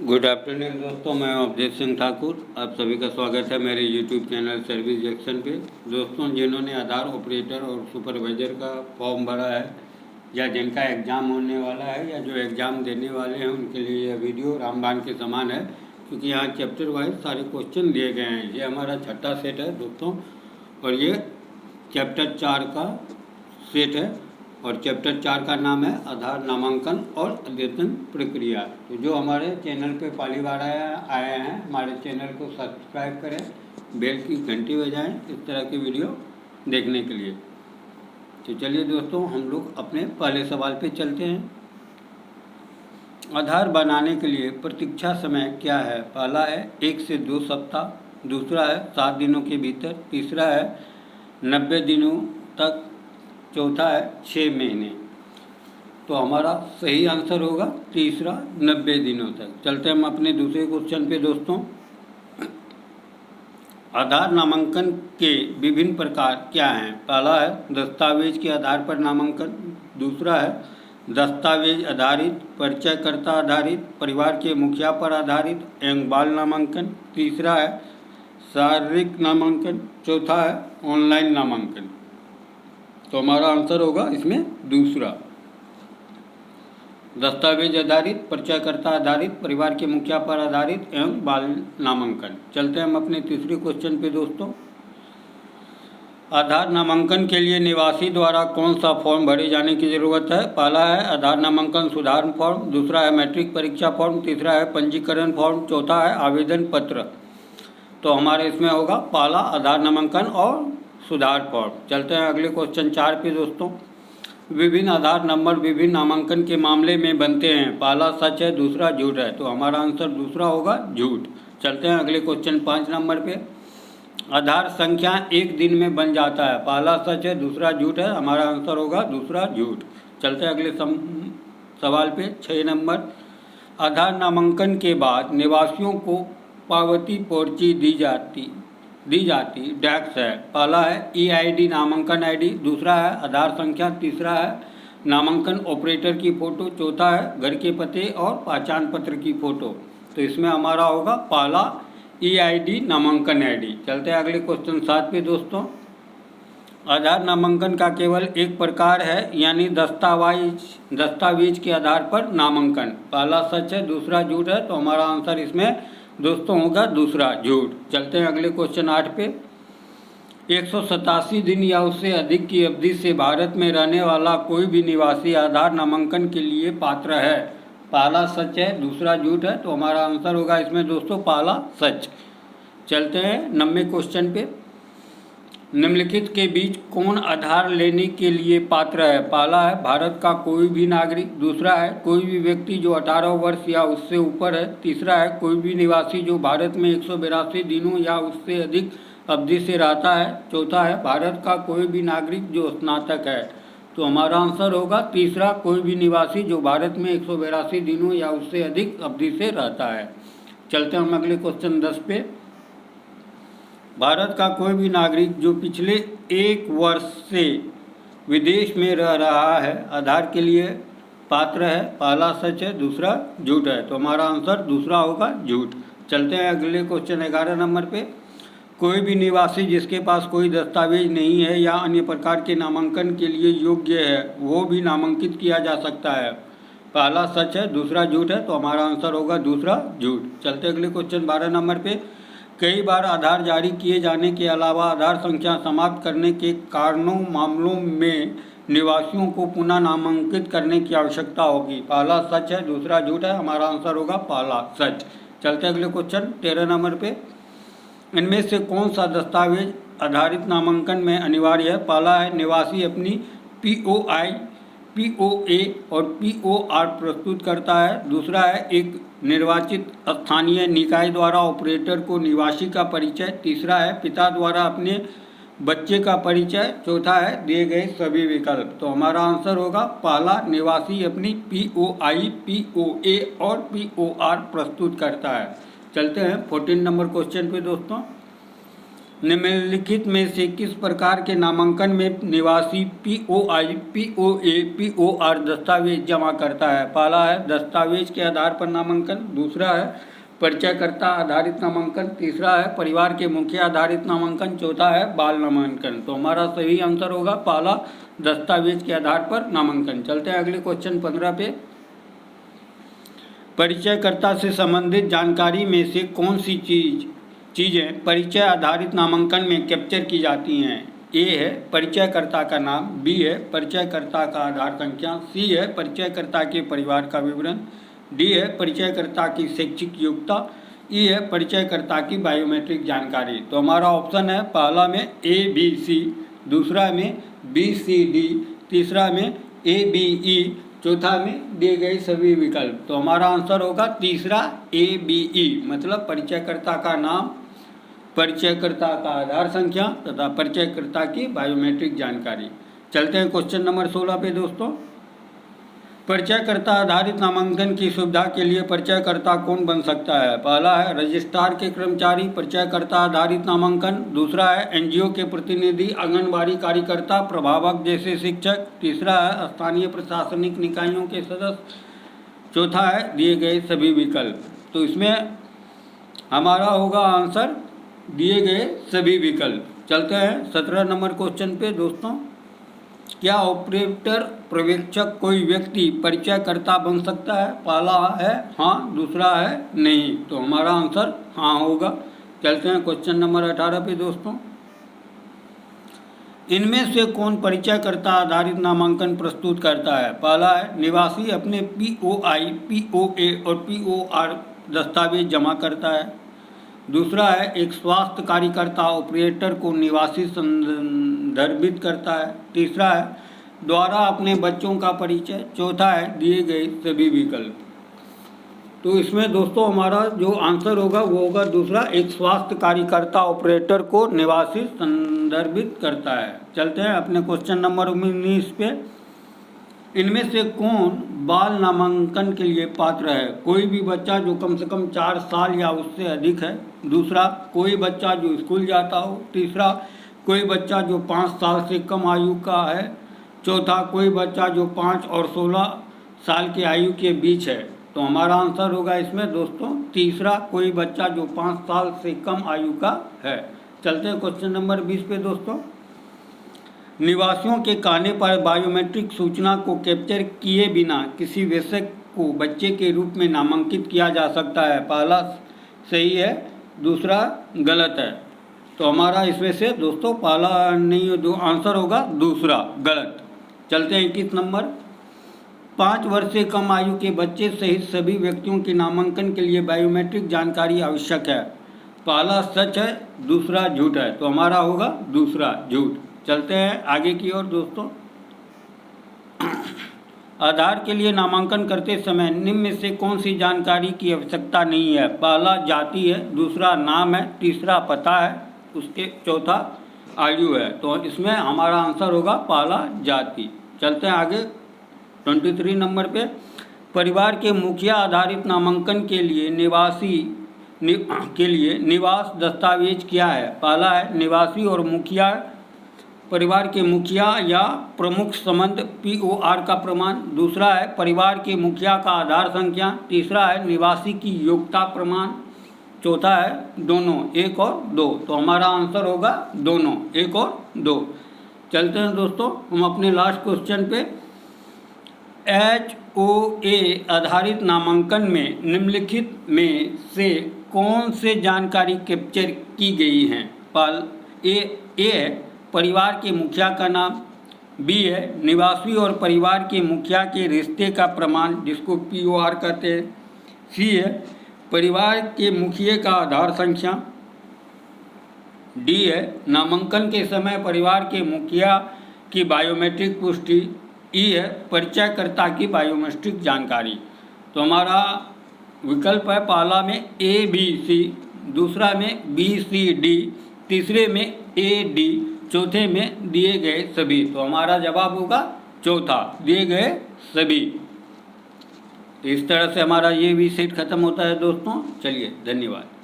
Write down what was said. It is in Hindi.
गुड आफ्टरनून दोस्तों, मैं अवधेश सिंह ठाकुर। आप सभी का स्वागत है मेरे यूट्यूब चैनल सर्विस जंक्शन पे। दोस्तों, जिन्होंने आधार ऑपरेटर और सुपरवाइज़र का फॉर्म भरा है या जिनका एग्ज़ाम होने वाला है या जो एग्ज़ाम देने वाले हैं, उनके लिए यह वीडियो रामबाण के समान है, क्योंकि यहाँ चैप्टर वाइज सारे क्वेश्चन दिए गए हैं। ये हमारा छठा सेट है दोस्तों, और ये चैप्टर 4 का सेट है, और चैप्टर 4 का नाम है आधार नामांकन और अद्यतन प्रक्रिया। तो जो हमारे चैनल पे पहली बार आए हैं, हमारे चैनल को सब्सक्राइब करें, बेल की घंटी बजाएं इस तरह की वीडियो देखने के लिए। तो चलिए दोस्तों, हम लोग अपने पहले सवाल पे चलते हैं। आधार बनाने के लिए प्रतीक्षा समय क्या है? पहला है 1 से 2 सप्ताह, दूसरा है 7 दिनों के भीतर, तीसरा है 90 दिनों तक, चौथा है 6 महीने। तो हमारा सही आंसर होगा तीसरा, 90 दिनों तक। चलते हम अपने दूसरे क्वेश्चन पे दोस्तों। आधार नामांकन के विभिन्न प्रकार क्या हैं? पहला है दस्तावेज के आधार पर नामांकन, दूसरा है दस्तावेज आधारित, परिचयकर्ता आधारित, परिवार के मुखिया पर आधारित एवं बाल नामांकन, तीसरा है शारीरिक नामांकन, चौथा है ऑनलाइन नामांकन। तो हमारा आंसर होगा इसमें दूसरा, दस्तावेज आधारित, परिचयकर्ता आधारित, परिवार के मुखिया पर आधारित एवं बाल नामांकन। चलते हैं हम अपने तीसरे क्वेश्चन पे दोस्तों। आधार नामांकन के लिए निवासी द्वारा कौन सा फॉर्म भरे जाने की ज़रूरत है? पहला है आधार नामांकन सुधार फॉर्म, दूसरा है मैट्रिक परीक्षा फॉर्म, तीसरा है पंजीकरण फॉर्म, चौथा है आवेदन पत्र। तो हमारे इसमें होगा पहला आधार नामांकन और सुधार फॉर्म। चलते हैं अगले क्वेश्चन 4 पे दोस्तों। विभिन्न आधार नंबर विभिन्न नामांकन के मामले में बनते हैं। पहला सच है, दूसरा झूठ है। तो हमारा आंसर दूसरा होगा, झूठ। चलते हैं अगले क्वेश्चन 5 नंबर पे। आधार संख्या 1 दिन में बन जाता है। पहला सच है, दूसरा झूठ है। हमारा आंसर होगा दूसरा, झूठ। चलते हैं अगले सवाल पे 6 नंबर। आधार नामांकन के बाद निवासियों को पावती पर्ची दी जाती डैक्स है। पहला है EID नामांकन ID, दूसरा है आधार संख्या, तीसरा है नामांकन ऑपरेटर की फ़ोटो, चौथा है घर के पते और पहचान पत्र की फ़ोटो। तो इसमें हमारा होगा पहला EID नामांकन ID। चलते हैं अगले क्वेश्चन 7 पे दोस्तों। आधार नामांकन का केवल एक प्रकार है, यानी दस्तावेज के आधार पर नामांकन। पहला सच है, दूसरा झूठ है। तो हमारा आंसर इसमें दोस्तों होगा दूसरा, झूठ। चलते हैं अगले क्वेश्चन 8 पे। 187 दिन या उससे अधिक की अवधि से भारत में रहने वाला कोई भी निवासी आधार नामांकन के लिए पात्र है। पहला सच है, दूसरा झूठ है। तो हमारा आंसर होगा इसमें दोस्तों पहला, सच। चलते हैं 9वें क्वेश्चन पे। निम्नलिखित के बीच कौन आधार लेने के लिए पात्र है? पहला है भारत का कोई भी नागरिक, दूसरा है कोई भी व्यक्ति जो 18 वर्ष या उससे ऊपर है, तीसरा है कोई भी निवासी जो भारत में 182 दिनों या उससे अधिक अवधि से रहता है, चौथा है भारत का कोई भी नागरिक जो स्नातक है। तो हमारा आंसर होगा तीसरा, कोई भी निवासी जो भारत में 182 दिनों या उससे अधिक अवधि से रहता है। चलते हैं हम अगले क्वेश्चन 10 पे। भारत का कोई भी नागरिक जो पिछले 1 वर्ष से विदेश में रह रहा है, आधार के लिए पात्र है। पहला सच है, दूसरा झूठ है। तो हमारा आंसर दूसरा होगा, झूठ। चलते हैं अगले क्वेश्चन 11 नंबर पे। कोई भी निवासी जिसके पास कोई दस्तावेज नहीं है या अन्य प्रकार के नामांकन के लिए योग्य है, वो भी नामांकित किया जा सकता है। पहला सच है, दूसरा झूठ है। तो हमारा आंसर होगा दूसरा, झूठ। चलते अगले क्वेश्चन 12 नंबर पे। कई बार आधार जारी किए जाने के अलावा आधार संख्या समाप्त करने के मामलों में निवासियों को पुनः नामांकित करने की आवश्यकता होगी। पहला सच है, दूसरा झूठ है। हमारा आंसर होगा पहला, सच। चलते अगले क्वेश्चन 13 नंबर पे। इनमें से कौन सा दस्तावेज आधारित नामांकन में अनिवार्य है? पहला है निवासी अपनी POI, POA और POR प्रस्तुत करता है। दूसरा है एक निर्वाचित स्थानीय निकाय द्वारा ऑपरेटर को निवासी का परिचय, तीसरा है पिता द्वारा अपने बच्चे का परिचय, चौथा है दिए गए सभी विकल्प। तो हमारा आंसर होगा पहला, निवासी अपनी POI, POA और POR प्रस्तुत करता है। चलते हैं 14 नंबर क्वेश्चन पे दोस्तों। निम्नलिखित में से किस प्रकार के नामांकन में निवासी POI, POA, POR दस्तावेज जमा करता है? पहला है दस्तावेज के आधार पर नामांकन, दूसरा है परिचयकर्ता आधारित नामांकन, तीसरा है परिवार के मुखिया आधारित नामांकन, चौथा है बाल नामांकन। तो हमारा सही आंसर होगा पहला, दस्तावेज के आधार पर नामांकन। चलते हैं अगले क्वेश्चन 15 पे। परिचयकर्ता से संबंधित जानकारी में से कौन सी चीज़ें परिचय आधारित नामांकन में कैप्चर की जाती हैं? ए है परिचयकर्ता का नाम, बी है परिचयकर्ता का आधार संख्या, सी है परिचयकर्ता के परिवार का विवरण, डी है परिचयकर्ता की शैक्षिक योग्यता, ई है परिचयकर्ता की बायोमेट्रिक जानकारी। तो हमारा ऑप्शन है पहला में ABC, दूसरा में BCD, तीसरा में ABE, चौथा में दिए गए सभी विकल्प। तो हमारा आंसर होगा तीसरा ABE, मतलब परिचयकर्ता का नाम, परिचयकर्ता का आधार संख्या तथा परिचयकर्ता की बायोमेट्रिक जानकारी। चलते हैं क्वेश्चन नंबर 16 पे दोस्तों। परिचयकर्ता आधारित नामांकन की सुविधा के लिए परिचयकर्ता कौन बन सकता है? पहला है रजिस्ट्रार के कर्मचारी, परिचयकर्ता आधारित नामांकन, दूसरा है NGO के प्रतिनिधि, आंगनबाड़ी कार्यकर्ता, प्रभावक जैसे शिक्षक, तीसरा है स्थानीय प्रशासनिक निकायों के सदस्य, चौथा है दिए गए सभी विकल्प। तो इसमें हमारा होगा आंसर दिए गए सभी विकल्प। चलते हैं 17 नंबर क्वेश्चन पे दोस्तों। क्या ऑपरेटर पर्यवेक्षक कोई व्यक्ति परिचयकर्ता बन सकता है? पहला है हाँ, दूसरा है नहीं। तो हमारा आंसर हाँ होगा। चलते हैं क्वेश्चन नंबर 18 पे दोस्तों। इनमें से कौन परिचयकर्ता आधारित नामांकन प्रस्तुत करता है? पहला है निवासी अपने POI, POA और POR दस्तावेज जमा करता है, दूसरा है एक स्वास्थ्य कार्यकर्ता ऑपरेटर को निवासी संदर्भित करता है, तीसरा है द्वारा अपने बच्चों का परिचय, चौथा है दिए गए सभी विकल्प। तो इसमें दोस्तों हमारा जो आंसर होगा वो होगा दूसरा, एक स्वास्थ्य कार्यकर्ता ऑपरेटर को निवासी संदर्भित करता है। चलते हैं अपने क्वेश्चन नंबर 19 पे। इनमें से कौन बाल नामांकन के लिए पात्र है? कोई भी बच्चा जो कम से कम 4 साल या उससे अधिक है, दूसरा कोई बच्चा जो स्कूल जाता हो, तीसरा कोई बच्चा जो 5 साल से कम आयु का है, चौथा कोई बच्चा जो 5 और 16 साल की आयु के बीच है। तो हमारा आंसर होगा इसमें दोस्तों तीसरा, कोई बच्चा जो 5 साल से कम आयु का है। चलते हैं क्वेश्चन नंबर 20 पे दोस्तों। निवासियों के कहने पर बायोमेट्रिक सूचना को कैप्चर किए बिना किसी वयस्क को बच्चे के रूप में नामांकित किया जा सकता है? पहला सही है, दूसरा गलत है। तो हमारा इसमें से दोस्तों पहला नहीं, जो आंसर होगा दूसरा गलत। चलते हैं 21 नंबर। 5 वर्ष से कम आयु के बच्चे सहित सभी व्यक्तियों के नामांकन के लिए बायोमेट्रिक जानकारी आवश्यक है। पहला सच है, दूसरा झूठ है। तो हमारा होगा दूसरा झूठ। चलते हैं आगे की ओर दोस्तों। आधार के लिए नामांकन करते समय निम्न में से कौन सी जानकारी की आवश्यकता नहीं है? पहला जाति है, दूसरा नाम है, तीसरा पता है, उसके चौथा आयु है। तो इसमें हमारा आंसर होगा पहला जाति। चलते हैं आगे 23 नंबर पे। परिवार के मुखिया आधारित नामांकन के लिए निवास दस्तावेज क्या है? पहला है निवासी और मुखिया, परिवार के मुखिया या प्रमुख संबंध POR का प्रमाण, दूसरा है परिवार के मुखिया का आधार संख्या, तीसरा है निवासी की योग्यता प्रमाण, चौथा है दोनों, 1 और 2। तो हमारा आंसर होगा दोनों, 1 और 2। चलते हैं दोस्तों हम अपने लास्ट क्वेश्चन पे। HOA आधारित नामांकन में निम्नलिखित में से कौन से जानकारी कैप्चर की गई हैं? ए है परिवार के मुखिया का नाम, बी है निवासी और परिवार के मुखिया के रिश्ते का प्रमाण जिसको POR कहते हैं, सी है परिवार के मुखिया का आधार संख्या, डी है नामांकन के समय परिवार के मुखिया की बायोमेट्रिक पुष्टि, ई है परिचयकर्ता की बायोमेट्रिक जानकारी। तो हमारा विकल्प है पहला में ABC, दूसरा में BCD, तीसरे में AD, चौथे में दिए गए सभी। तो हमारा जवाब होगा चौथा, दिए गए सभी। इस तरह से हमारा ये भी सेट खत्म होता है दोस्तों। चलिए धन्यवाद।